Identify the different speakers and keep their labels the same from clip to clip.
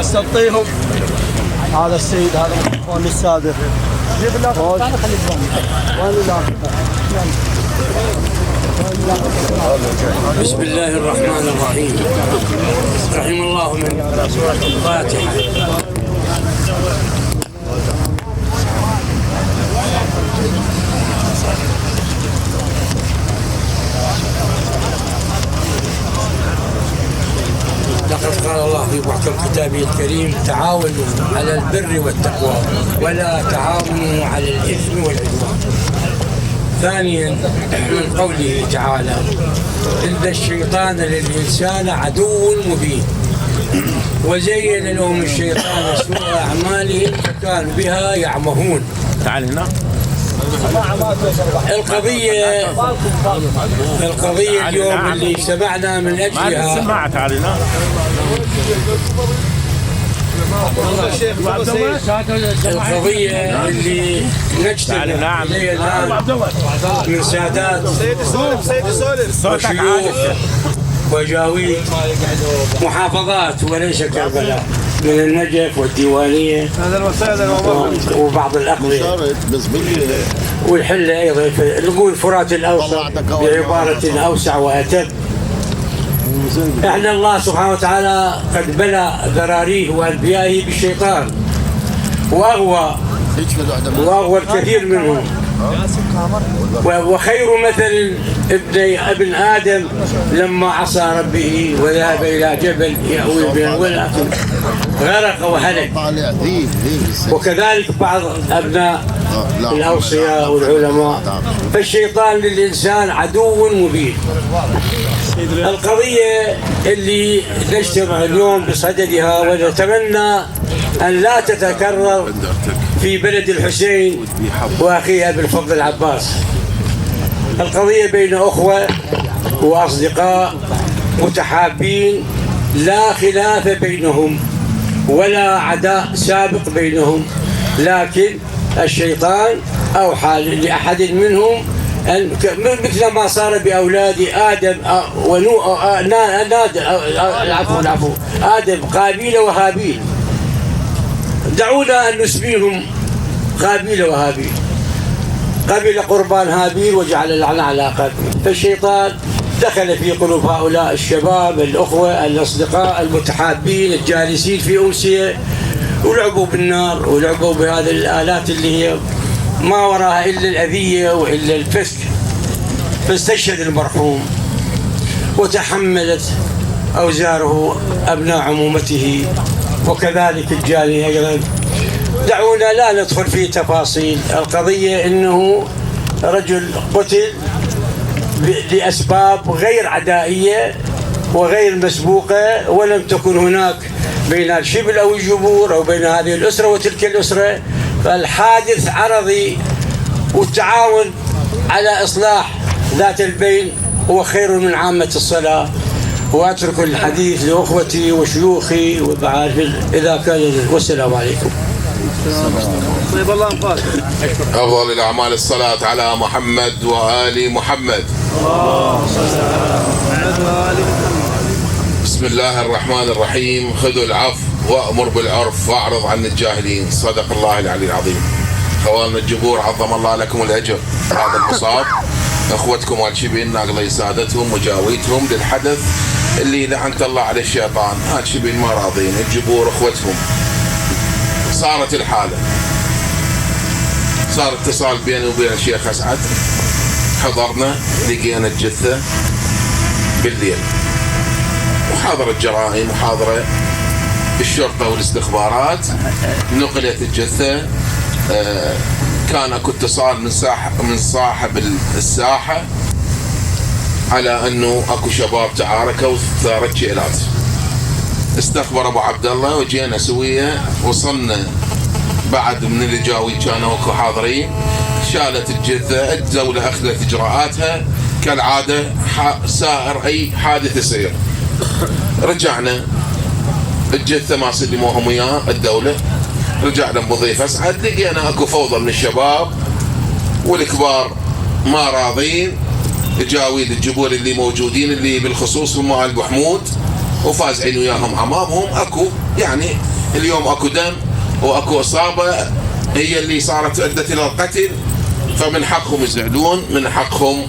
Speaker 1: استعطيهم. هذا السيد هذا الاخوان السابق. جيب لك انا خليك
Speaker 2: بسم الله الرحمن الرحيم. رحم الله من الفاتحة. لقد قال الله في محكم كتابه الكريم: تعاونوا على البر والتقوى ولا تعاونوا على الإثم والعدوان. ثانيا من قوله تعالى: إن الشيطان للإنسان عدو مبين وزين لهم الشيطان سوء أعمالهم فكانوا بها يعمهون.
Speaker 3: تعال هنا.
Speaker 2: القضية اليوم اللي سمعنا من أجلها
Speaker 3: السماعة. تعال هنا.
Speaker 2: القضية اللي نجتمع إليها الآن من سادات وشيوخ وجاويد محافظات وليس كربلاء، من النجف والديوانية وبعض الأقضية والحلة أيضا، نقول فرات الأوسط بعبارة أوسع وأتم. احنا الله سبحانه وتعالى قد بلى ذراريه وانبيائه بالشيطان واغوى الكثير منهم، وخير مثل ابن ادم لما عصى ربه وذهب الى جبل يأوي به ولكن غرق وهلك. وكذلك بعض ابناء الاوصياء والعلماء. فالشيطان للانسان عدو مبين. القضية اللي نجتمع اليوم بصددها ونتمنى أن لا تتكرر في بلد الحسين وأخيه أبي الفضل العباس. القضية بين أخوة وأصدقاء متحابين، لا خلاف بينهم ولا عداء سابق بينهم، لكن الشيطان أوحى لأحد منهم أن مثل ما صار بأولاد آدم العفو آدم قابيل وهابيل. دعونا أن نسميهم قابيل وهابيل. قابيل قربان هابيل وجعل اللعنة على قابيل. فالشيطان دخل في قلوب هؤلاء الشباب الأخوة الأصدقاء المتحابين الجالسين في أمسية، ولعبوا بالنار ولعبوا بهذه الآلات اللي هي ما وراها إلا الأذية وإلا الفسق. فاستشهد المرحوم وتحملت أوزاره أبناء عمومته وكذلك الجالية أيضا. دعونا لا ندخل في تفاصيل القضية. إنه رجل قتل لأسباب غير عدائية وغير مسبوقة، ولم تكن هناك بين الشبل أو الجبور أو بين هذه الأسرة وتلك الأسرة. فالحادث عرضي، والتعاون على إصلاح ذات البين هو خير من عامة الصلاة. وأترك الحديث لأخوتي وشيوخي إذا كان. والسلام عليكم.
Speaker 1: طيب الله انفاك.
Speaker 4: أفضل الأعمال الصلاة على محمد وآل محمد. بسم الله الرحمن الرحيم. خذوا العفو وأمر بالعرف وأعرض عن الجاهلين. صدق الله العلي العظيم. خوالنا الجبور عظم الله لكم الأجر. هذا المصاب أخوتكم والشبين ناقضي سادتهم وجاويتهم للحدث اللي لعنت الله على الشيطان. هاد شبين ما راضين، الجبور أخوتهم. صارت الحالة، صار اتصال بيني وبين الشيخ أسعد. حضرنا لقينا الجثة بالليل، محاضرة جرائم، محاضرة الشرطة والاستخبارات. نقلت الجثة. كان اكو اتصال من صاحب الساحة على انه اكو شباب تعاركوا وثارت شيلات. استخبر ابو عبد الله وجينا سوية. وصلنا بعد من اللي جاوي كانوا اكو حاضرين. شالت الجثة، الدولة اخذت اجراءاتها كالعادة، سائر اي حادث يصير. رجعنا الجثة ما سلموهم وياه الدولة. رجعنا بمضيف أسعد، لقينا اكو فوضى من الشباب والكبار ما راضين. جاويد الجبور اللي موجودين اللي بالخصوص هم ابو حمود وفازعين وياهم عمامهم. اكو يعني اليوم اكو دم واكو اصابه هي اللي صارت ادت الى القتل، فمن حقهم يزعلون، من حقهم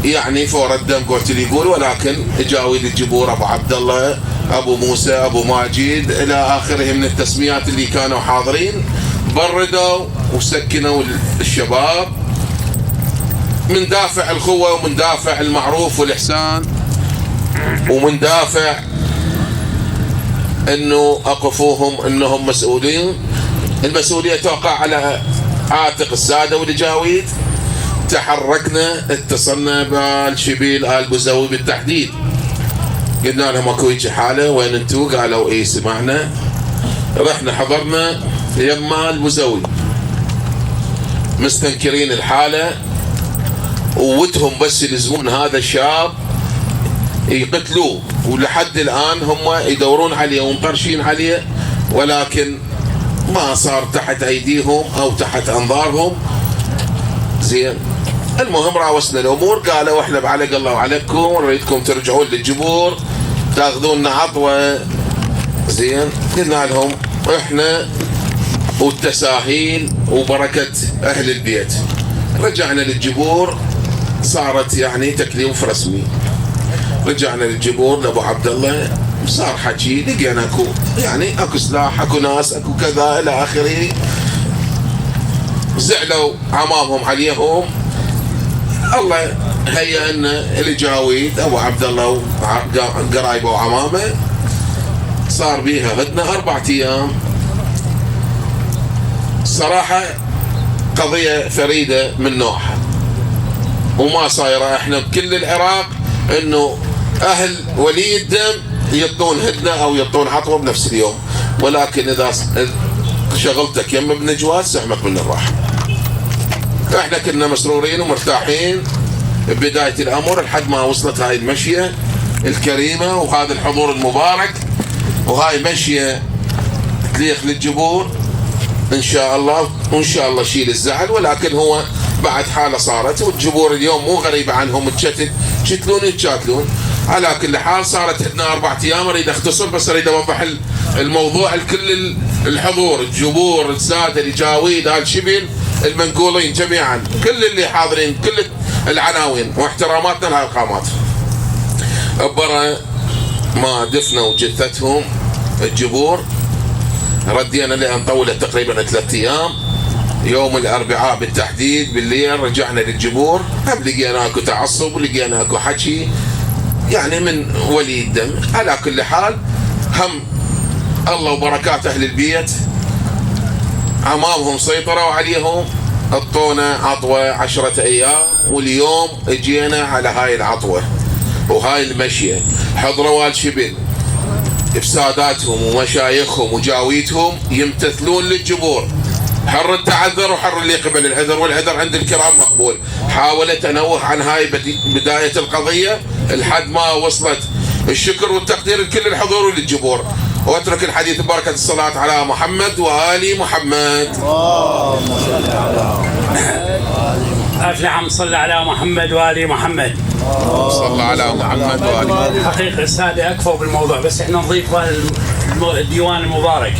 Speaker 4: يعني فور الدم قلت اللي يقول. ولكن جاويد الجبور، ابو عبد الله، ابو موسى، ابو ماجد الى اخره من التسميات اللي كانوا حاضرين، بردوا وسكنوا الشباب من دافع الخوه ومن دافع المعروف والاحسان ومن دافع انه اقفوهم انهم مسؤولين. المسؤوليه توقع على عاتق الساده والجاويد. تحركنا، اتصلنا بالشبيل آل بوزوي بالتحديد، قلنا لهم اكو هيك حاله، وين انتو؟ قالوا اي سمعنا. رحنا حضرنا يما البوزوي مستنكرين الحاله، وودهم بس يلزمون هذا الشاب يقتلوه، ولحد الان هم يدورون عليه ومطرشين عليه، ولكن ما صار تحت ايديهم او تحت انظارهم. زين، المهم راوسنا الامور، قالوا احنا بعلق الله وعليكم، نريدكم ترجعون للجبور تاخذون عطوه. زين، قلنا لهم احنا والتساهيل وبركه اهل البيت. رجعنا للجبور، صارت يعني تكليف رسمي. رجعنا للجبور لابو عبد الله، صار حكي، لقينا اكو يعني اكو سلاح، اكو ناس، اكو كذا الى اخره. زعلوا عمامهم عليهم. الله هيا ان الجاويد ابو عبد الله وقرايبه وعمامه صار بيها غدنا 4 ايام. صراحه قضيه فريده من نوعها وما صايره. احنا بكل العراق انه اهل ولي الدم يعطون هدنه او يعطون عطوه بنفس اليوم، ولكن اذا شغلتك يم ابن جواد سحمك من الراحه. احنا كنا مسرورين ومرتاحين ببدايه الامر لحد ما وصلت هاي المشيه الكريمه وهذا الحضور المبارك وهاي مشيه تليق للجبور ان شاء الله. وان شاء الله شيل الزعل، ولكن هو بعد حاله صارت، والجبور اليوم مو غريبه عنهم، تشتلون يتشاتلون. على كل حال صارت عندنا 4 ايام. اريد اختصر بس اريد اوضح الموضوع لكل الحضور، الجبور، الساده، الجاويد، آل شبل، المنقولين جميعا، كل اللي حاضرين، كل العناوين، واحتراماتنا لهالقامات. برا ما دفنوا جثتهم الجبور ردينا لان طولت تقريبا 3 ايام. يوم الاربعاء بالتحديد بالليل رجعنا للجبور، هم لقينا اكو تعصب ولقينا اكو حكي يعني من ولي الدم. على كل حال هم الله وبركات اهل البيت عمامهم سيطروا عليهم، اعطونا عطوه 10 ايام، واليوم اجينا على هاي العطوه وهاي المشيه. حضروا آل شبل افساداتهم ومشايخهم وجاويتهم يمتثلون للجبور، حر التعذر وحر اللي قبل العذر، والعذر عند الكرام مقبول. حاولت انوه عن هاي بدايه القضيه لحد ما وصلت الشكر والتقدير لكل الحضور وللجبور. واترك الحديث ببركه الصلاه على محمد وال محمد.
Speaker 3: أفلح صلى على محمد وآل محمد.
Speaker 4: صلى على محمد وآل.
Speaker 3: حقيقة السادة أكفوا بالموضوع، بس إحنا نضيف الديوان المبارك.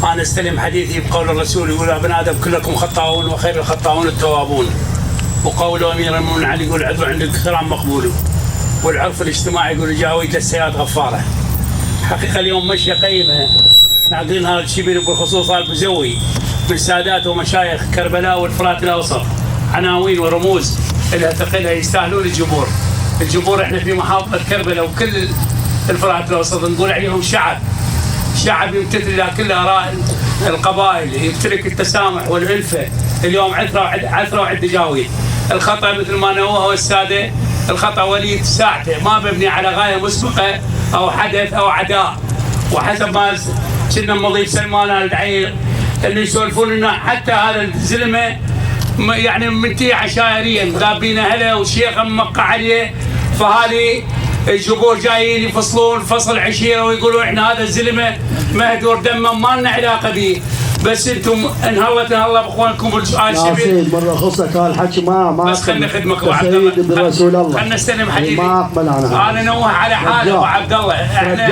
Speaker 3: أنا استلم حديثي بقول الرسول يقول يا ابن آدم كلكم خطاؤون وخير الخطاؤون التوابون. وقول أمير المؤمنين علي يقول العذر عند الكرام مقبول. والعرف الاجتماعي يقول جاويد للسيئات غفارة. حقيقة اليوم مشية قيمة ناقلين هذا الشبيل بالخصوص آل بوزوي من سادات ومشايخ كربلاء والفرات الأوسط، عناوين ورموز اللي ثقلها يستاهلون الجبور. الجبور احنا في محافظة كربلاء وكل الفرات الأوسط نقول عليهم شعب يمتثل إلى كل آراء القبائل، يمتلك التسامح والألفة. اليوم عثرة وعد جاويد. الخطأ مثل ما نوه السادة، الخطأ وليد ساعته، ما مبني على غاية مسبقة أو حدث أو عداء. وحسب ما كنا مضيف سلمان الدعير اللي يسولفون لنا حتى هذا الزلمة يعني منتهي عشائريا، ذابين اهله والشيخ موقع عليه. فهذه الجبور جايين يفصلون فصل عشيره ويقولوا احنا هذا الزلمه مهدور دمه ما لنا علاقه به. بس انتم انهضت الله باخوانكم بالسؤال
Speaker 1: يا
Speaker 3: سبيل.
Speaker 1: سيد مرة خصك هالحكي ما
Speaker 3: بس خلنا نخدمك ابو عبد
Speaker 1: سيد
Speaker 3: الله.
Speaker 1: برسول الله.
Speaker 3: خلنا نستلم حديثي.
Speaker 1: ما اقبل عنها.
Speaker 3: انا نوه على حاله ابو عبد الله. احنا